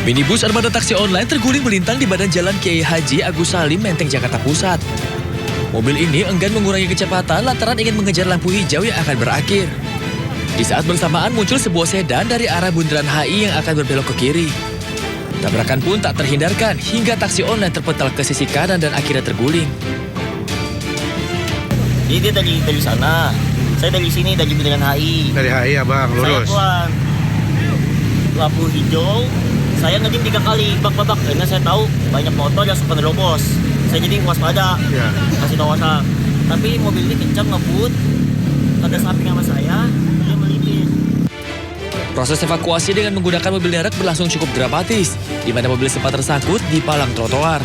Minibus armada taksi online terguling melintang di badan jalan Kiai Haji Agus Salim, Menteng, Jakarta Pusat. Mobil ini enggan mengurangi kecepatan lantaran ingin mengejar lampu hijau yang akan berakhir. Di saat bersamaan muncul sebuah sedan dari arah bundaran HI yang akan berbelok ke kiri. Tabrakan pun tak terhindarkan hingga taksi online terpental ke sisi kanan dan akhirnya terguling. Jadi dia dari sana, saya dari sini, dari bundaran HI. Dari HI abang, lurus. Saya keluar lampu hijau, saya ngejim 3 kali, bak-bak, karena saya tahu banyak motor yang suka nerobos. Saya jadi waspada, kasih tahu saya. Tapi mobil ini kencang ngebut, ada samping sama saya, dia melipir. Proses evakuasi dengan menggunakan mobil derek berlangsung cukup dramatis, di mana mobil sempat tersangkut di palang trotoar.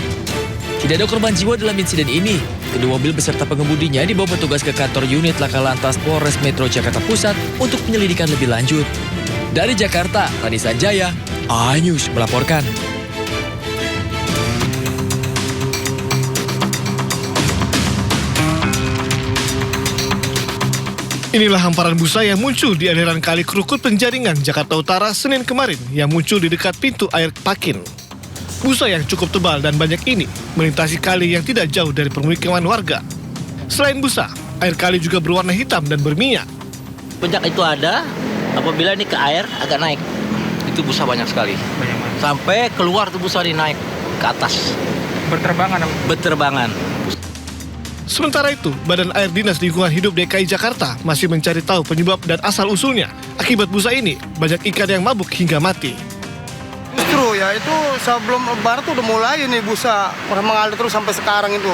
Tidak ada korban jiwa dalam insiden ini. Kedua mobil beserta pengemudinya dibawa petugas ke kantor unit Laka Lantas Polres Metro Jakarta Pusat untuk penyelidikan lebih lanjut. Dari Jakarta, Rani Sanjaya, iNews melaporkan. Inilah hamparan busa yang muncul di aliran Kali Krukut Penjaringan, Jakarta Utara, Senin kemarin, yang muncul di dekat pintu air Pakin. Busa yang cukup tebal dan banyak ini melintasi kali yang tidak jauh dari permukiman warga. Selain busa, air kali juga berwarna hitam dan berminyak. Puncak itu ada, apabila ini ke air agak naik. Itu busa banyak sekali. Sampai keluar tuh busa naik ke atas. Berterbangan. Sementara itu, Badan Air Dinas Lingkungan Hidup DKI Jakarta masih mencari tahu penyebab dan asal-usulnya. Akibat busa ini, banyak ikan yang mabuk hingga mati. Justru ya itu sebelum lebaran tuh udah mulai nih busa mengalir terus sampai sekarang itu.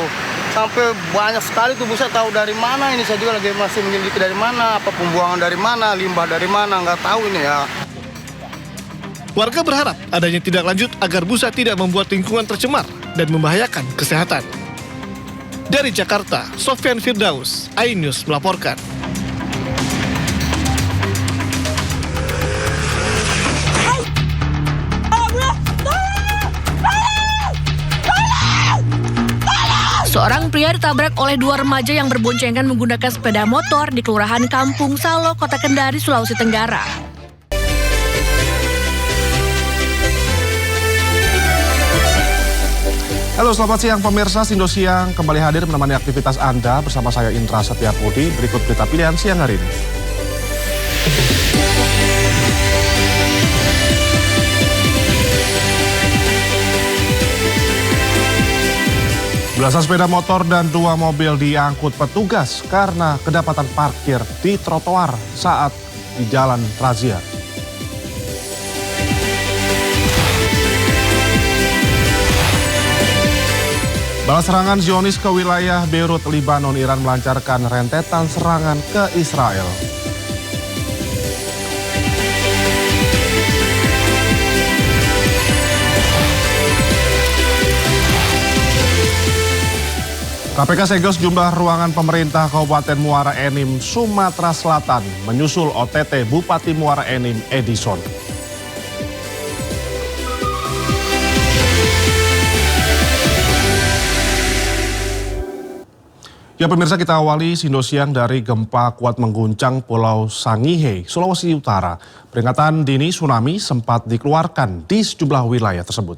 Sampai banyak sekali tuh busa, tahu dari mana ini, saya juga lagi masih menyelidiki dari mana, apa pembuangan dari mana, limbah dari mana, nggak tahu ini ya. Warga berharap adanya tindak lanjut agar busa tidak membuat lingkungan tercemar dan membahayakan kesehatan. Dari Jakarta, Sofyan Firdaus, iNews melaporkan. Seorang pria ditabrak oleh 2 remaja yang berboncengan menggunakan sepeda motor di Kelurahan Kampung Salo, Kota Kendari, Sulawesi Tenggara. Halo, selamat siang pemirsa. Indosiang kembali hadir menemani aktivitas Anda bersama saya Indra Setiabudi. Berikut berita pilihan siang hari ini. Belasan sepeda motor dan 2 mobil diangkut petugas karena kedapatan parkir di trotoar saat di jalan razia. Balas serangan Zionis ke wilayah Beirut, Lebanon, Iran melancarkan rentetan serangan ke Israel. KPK segel sejumlah ruangan pemerintah Kabupaten Muara Enim, Sumatera Selatan, menyusul OTT Bupati Muara Enim, Edison. Ya pemirsa, kita awali Indosiang dari gempa kuat mengguncang Pulau Sangihe, Sulawesi Utara. Peringatan dini tsunami sempat dikeluarkan di sejumlah wilayah tersebut.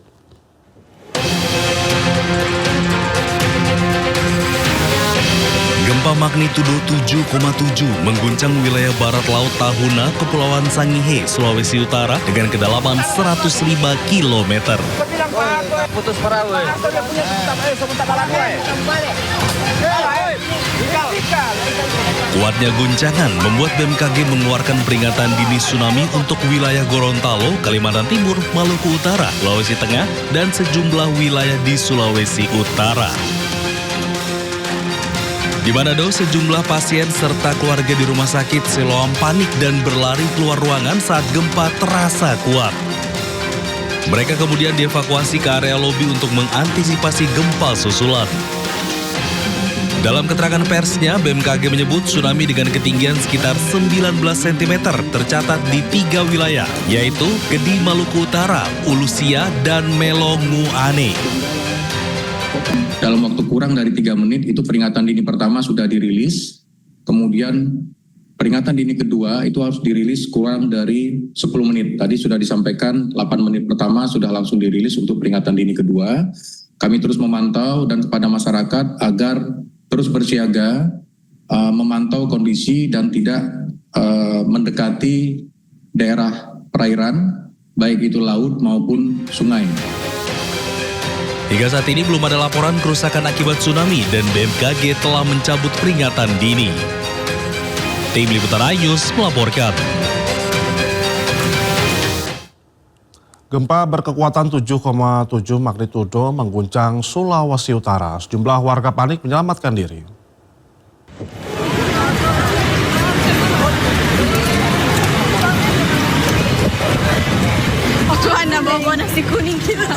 Gempa magnitudo 7,7 mengguncang wilayah barat laut Tahuna, Kepulauan Sangihe, Sulawesi Utara dengan kedalaman 105 km. Putus perahu. Kuatnya guncangan membuat BMKG mengeluarkan peringatan dini tsunami untuk wilayah Gorontalo, Kalimantan Timur, Maluku Utara, Sulawesi Tengah, dan sejumlah wilayah di Sulawesi Utara. Di Manado, sejumlah pasien serta keluarga di rumah sakit Siloam panik dan berlari keluar ruangan saat gempa terasa kuat. Mereka kemudian dievakuasi ke area lobi untuk mengantisipasi gempa susulan. Dalam keterangan persnya, BMKG menyebut tsunami dengan ketinggian sekitar 19 cm tercatat di 3 wilayah, yaitu Gedi, Maluku Utara, Ulusia, dan Melonguane. Dalam waktu kurang dari 3 menit itu peringatan dini pertama sudah dirilis, kemudian peringatan dini kedua itu harus dirilis kurang dari 10 menit. Tadi sudah disampaikan 8 menit pertama sudah langsung dirilis untuk peringatan dini kedua. Kami terus memantau dan kepada masyarakat agar terus bersiaga, memantau kondisi dan tidak mendekati daerah perairan, baik itu laut maupun sungai. Hingga saat ini belum ada laporan kerusakan akibat tsunami dan BMKG telah mencabut peringatan dini. Tim Liputan iNews melaporkan. Gempa berkekuatan 7,7 magnitudo mengguncang Sulawesi Utara. Sejumlah warga panik menyelamatkan diri. Tuhan, bawa nasi kuning kita.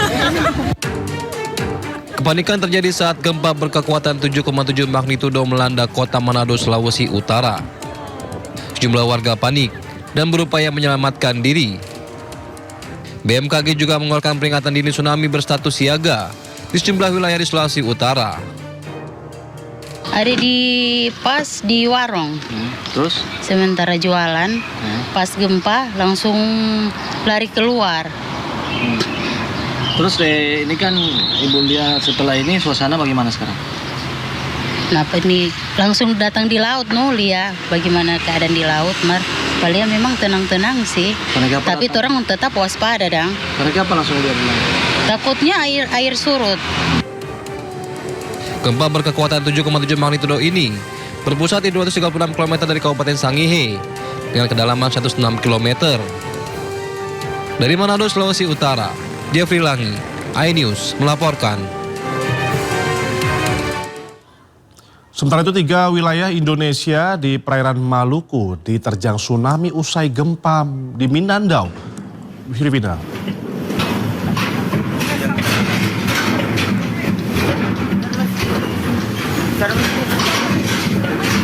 Kepanikan terjadi saat gempa berkekuatan 7,7 magnitudo melanda kota Manado, Sulawesi Utara. Sejumlah warga panik dan berupaya menyelamatkan diri. BMKG juga mengeluarkan peringatan dini tsunami berstatus siaga di sejumlah wilayah di Sulawesi Utara. Ada pas di warung. Terus? Sementara jualan, pas gempa langsung lari keluar. Terus ini kan Ibu lihat setelah ini suasana bagaimana sekarang? Kenapa nih langsung datang di laut lihat bagaimana keadaan di laut, Mar. Paling memang tenang-tenang sih. Tapi orang tetap waspada, Dang. Karena apa langsung lihat? Takutnya air surut. Gempa berkekuatan 7,7 magnitudo ini berpusat di 236 km dari Kabupaten Sangihe dengan kedalaman 106 km. Dari Manado, Sulawesi Utara, Jeffrey Langi, iNews melaporkan. Sementara itu 3 wilayah Indonesia di perairan Maluku diterjang tsunami usai gempa di Mindanao, Filipina.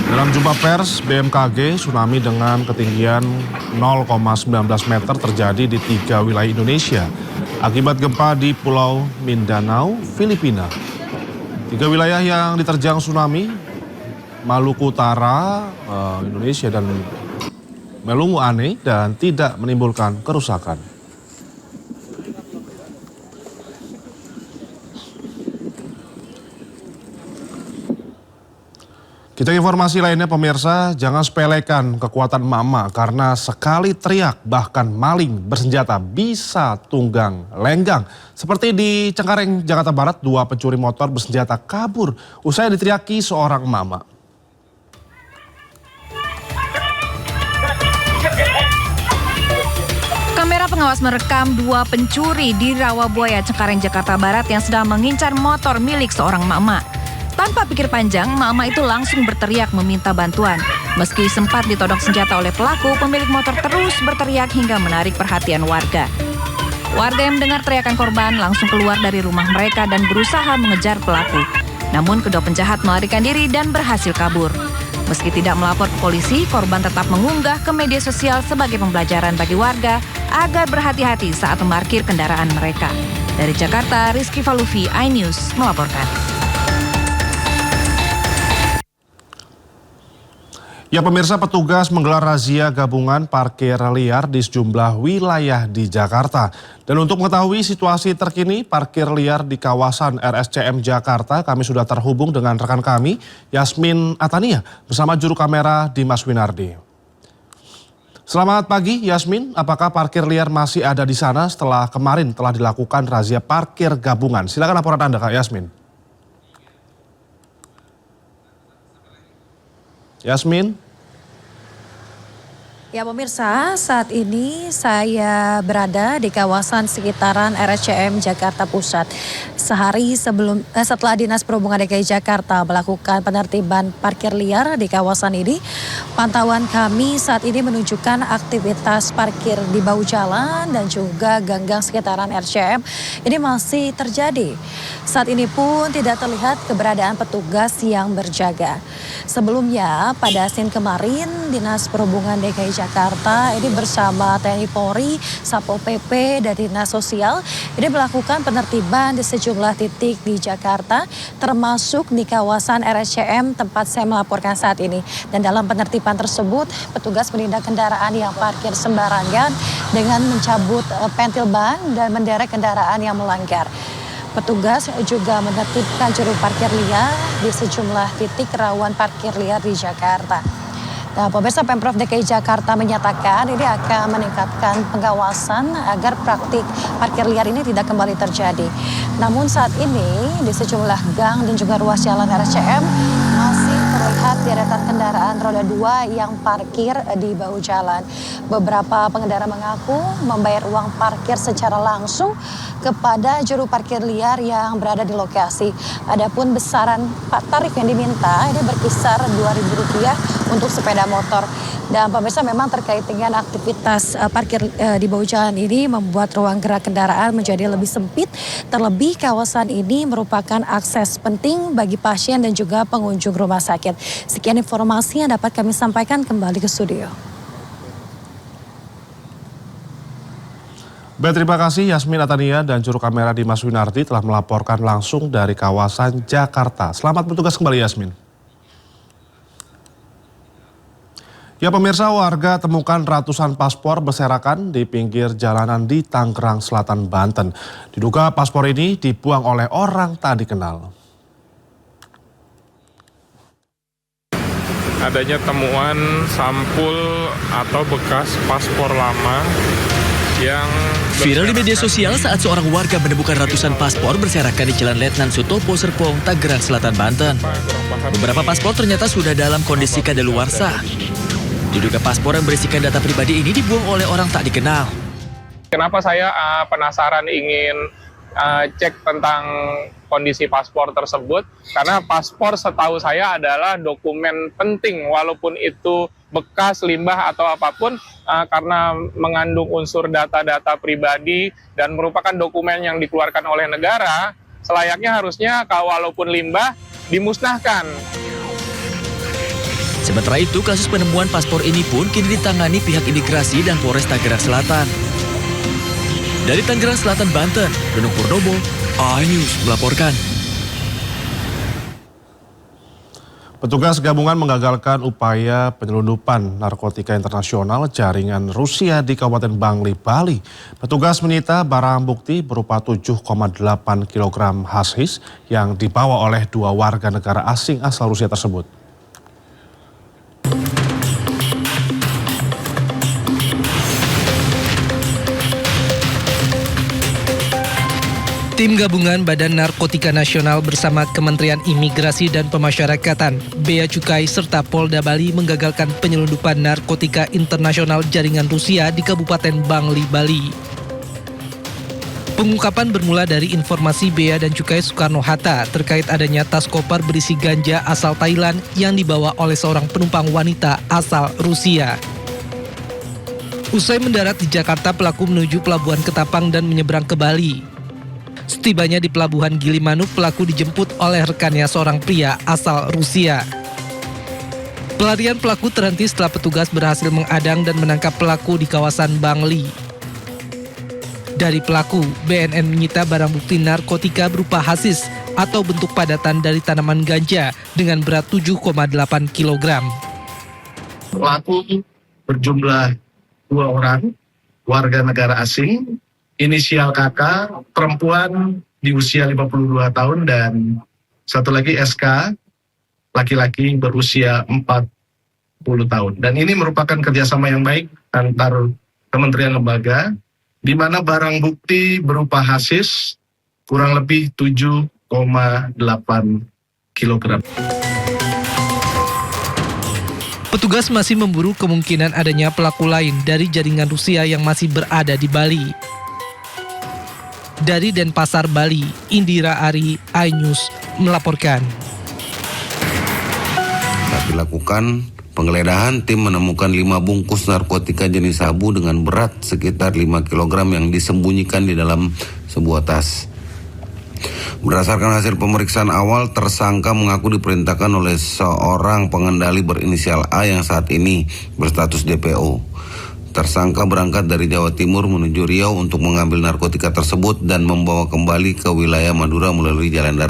Dalam jumpa pers BMKG, tsunami dengan ketinggian 0,19 meter terjadi di 3 wilayah Indonesia akibat gempa di Pulau Mindanao, Filipina. 3 wilayah yang diterjang tsunami, Maluku Utara, Indonesia, dan Maluku Ane, dan tidak menimbulkan kerusakan. Kita informasi lainnya pemirsa, jangan sepelekan kekuatan emak-emak karena sekali teriak bahkan maling bersenjata bisa tunggang lenggang. Seperti di Cengkareng, Jakarta Barat, 2 pencuri motor bersenjata kabur usai diteriaki seorang emak-emak. Kamera pengawas merekam 2 pencuri di Rawabuaya, Cengkareng, Jakarta Barat yang sedang mengincar motor milik seorang emak-emak. Tanpa pikir panjang, emak-emak itu langsung berteriak meminta bantuan. Meski sempat ditodong senjata oleh pelaku, pemilik motor terus berteriak hingga menarik perhatian warga. Warga yang mendengar teriakan korban langsung keluar dari rumah mereka dan berusaha mengejar pelaku. Namun kedua penjahat melarikan diri dan berhasil kabur. Meski tidak melapor ke polisi, korban tetap mengunggah ke media sosial sebagai pembelajaran bagi warga agar berhati-hati saat memarkir kendaraan mereka. Dari Jakarta, Rizky Falufi, iNews melaporkan. Ya pemirsa, petugas menggelar razia gabungan parkir liar di sejumlah wilayah di Jakarta. Dan untuk mengetahui situasi terkini parkir liar di kawasan RSCM Jakarta, kami sudah terhubung dengan rekan kami, Yasmin Atania, bersama juru kamera Dimas Winardi. Selamat pagi Yasmin, apakah parkir liar masih ada di sana setelah kemarin telah dilakukan razia parkir gabungan? Silakan laporan Anda Kak Yasmin. Yasmin. Ya pemirsa, saat ini saya berada di kawasan sekitaran RSCM Jakarta Pusat. Sehari setelah Dinas Perhubungan DKI Jakarta melakukan penertiban parkir liar di kawasan ini, pantauan kami saat ini menunjukkan aktivitas parkir di bahu jalan dan juga gang-gang sekitaran RSCM ini masih terjadi. Saat ini pun tidak terlihat keberadaan petugas yang berjaga. Sebelumnya pada Senin kemarin Dinas Perhubungan DKI Jakarta ini bersama TNI Polri, Satpol PP dan Dinas Sosial ini melakukan penertiban di sejumlah sejumlah titik di Jakarta, termasuk di kawasan RSCM tempat saya melaporkan saat ini. Dan dalam penertiban tersebut, petugas menindak kendaraan yang parkir sembarangan dengan mencabut pentil ban dan menderek kendaraan yang melanggar. Petugas juga menertibkan juru parkir liar di sejumlah titik rawan parkir liar di Jakarta. Nah, pemirsa, Pemprov DKI Jakarta menyatakan ini akan meningkatkan pengawasan agar praktik parkir liar ini tidak kembali terjadi. Namun saat ini di sejumlah gang dan juga ruas jalan RSCM masih terlihat deretan kendaraan roda 2 yang parkir di bahu jalan. Beberapa pengendara mengaku membayar uang parkir secara langsung kepada juru parkir liar yang berada di lokasi. Adapun besaran tarif yang diminta ini berkisar Rp2.000 untuk sepeda motor. Dan pemirsa, memang terkait dengan aktivitas parkir di bahu jalan ini membuat ruang gerak kendaraan menjadi lebih sempit. Terlebih kawasan ini merupakan akses penting bagi pasien dan juga pengunjung rumah sakit. Sekian informasi yang dapat kami sampaikan, kembali ke studio. Baik, terima kasih Yasmin Atania dan juru kamera Dimas Winardi telah melaporkan langsung dari kawasan Jakarta. Selamat bertugas kembali, Yasmin. Ya pemirsa, warga temukan ratusan paspor berserakan di pinggir jalanan di Tangerang Selatan, Banten. Diduga paspor ini dibuang oleh orang tak dikenal. Adanya temuan sampul atau bekas paspor lama yang viral di media sosial saat seorang warga menemukan ratusan paspor berserakan di Jalan Letnan Sutopo Serpong, Tangerang Selatan, Banten. Beberapa paspor ternyata sudah dalam kondisi kadaluarsa. Diduga paspor yang berisikan data pribadi ini dibuang oleh orang tak dikenal. Kenapa saya penasaran ingin cek tentang kondisi paspor tersebut? Karena paspor setahu saya adalah dokumen penting, walaupun itu bekas, limbah atau apapun, karena mengandung unsur data-data pribadi dan merupakan dokumen yang dikeluarkan oleh negara, selayaknya harusnya walaupun limbah dimusnahkan. Sementara itu, kasus penemuan paspor ini pun kini ditangani pihak imigrasi dan Polres Tangerang Selatan. Dari Tangerang Selatan, Banten, Nunung Purnomo, iNews melaporkan. Petugas gabungan mengagalkan upaya penyelundupan narkotika internasional jaringan Rusia di Kabupaten Bangli, Bali. Petugas menyita barang bukti berupa 7,8 kg hasis yang dibawa oleh 2 warga negara asing asal Rusia tersebut. Tim gabungan Badan Narkotika Nasional bersama Kementerian Imigrasi dan Pemasyarakatan, Bea Cukai serta Polda Bali menggagalkan penyelundupan narkotika internasional jaringan Rusia di Kabupaten Bangli, Bali. Pengungkapan bermula dari informasi Bea dan Cukai Soekarno-Hatta terkait adanya tas koper berisi ganja asal Thailand yang dibawa oleh seorang penumpang wanita asal Rusia. Usai mendarat di Jakarta, pelaku menuju Pelabuhan Ketapang dan menyeberang ke Bali. Setibanya di Pelabuhan Gilimanuk, pelaku dijemput oleh rekannya seorang pria asal Rusia. Pelarian pelaku terhenti setelah petugas berhasil mengadang dan menangkap pelaku di kawasan Bangli. Dari pelaku, BNN menyita barang bukti narkotika berupa hasis atau bentuk padatan dari tanaman ganja dengan berat 7,8 kg. Pelaku berjumlah 2 orang, warga negara asing, inisial KK, perempuan di usia 52 tahun dan satu lagi SK, laki-laki berusia 40 tahun. Dan ini merupakan kerjasama yang baik antar kementerian lembaga, di mana barang bukti berupa hasis kurang lebih 7,8 kg. Petugas masih memburu kemungkinan adanya pelaku lain dari jaringan Rusia yang masih berada di Bali. Dari Denpasar, Bali, Indira Ari, iNews melaporkan. Saat dilakukan penggeledahan, tim menemukan 5 bungkus narkotika jenis sabu dengan berat sekitar 5 kg yang disembunyikan di dalam sebuah tas. Berdasarkan hasil pemeriksaan awal, tersangka mengaku diperintahkan oleh seorang pengendali berinisial A yang saat ini berstatus DPO. Tersangka berangkat dari Jawa Timur menuju Riau untuk mengambil narkotika tersebut dan membawa kembali ke wilayah Madura melalui jalan darat.